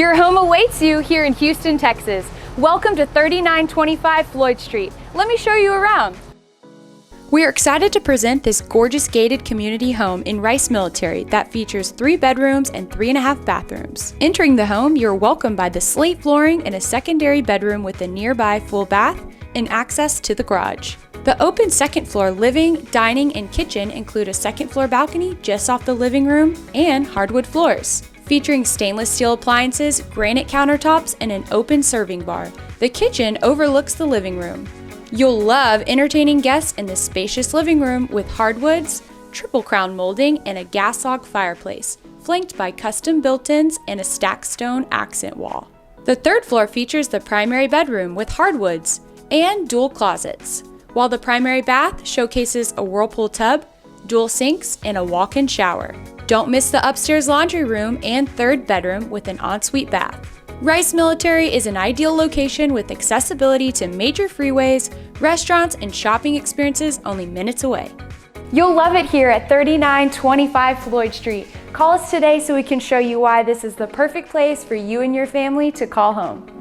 Your home awaits you here in Houston, Texas. Welcome to 3925 Floyd Street. Let me show you around. We are excited to present this gorgeous gated community home in Rice Military that features 3 bedrooms and 3.5 bathrooms. Entering the home, you're welcomed by the slate flooring and a secondary bedroom with a nearby full bath and access to the garage. The open second floor living, dining, and kitchen include a second floor balcony just off the living room and hardwood floors. Featuring stainless steel appliances, granite countertops, and an open serving bar, the kitchen overlooks the living room. You'll love entertaining guests in this spacious living room with hardwoods, triple crown molding, and a gas log fireplace, flanked by custom built-ins and a stacked stone accent wall. The third floor features the primary bedroom with hardwoods and dual closets, while the primary bath showcases a whirlpool tub, dual sinks, and a walk-in shower. Don't miss the upstairs laundry room and third bedroom with an ensuite bath. Rice Military is an ideal location with accessibility to major freeways, restaurants, and shopping experiences only minutes away. You'll love it here at 3925 Floyd Street. Call us today so we can show you why this is the perfect place for you and your family to call home.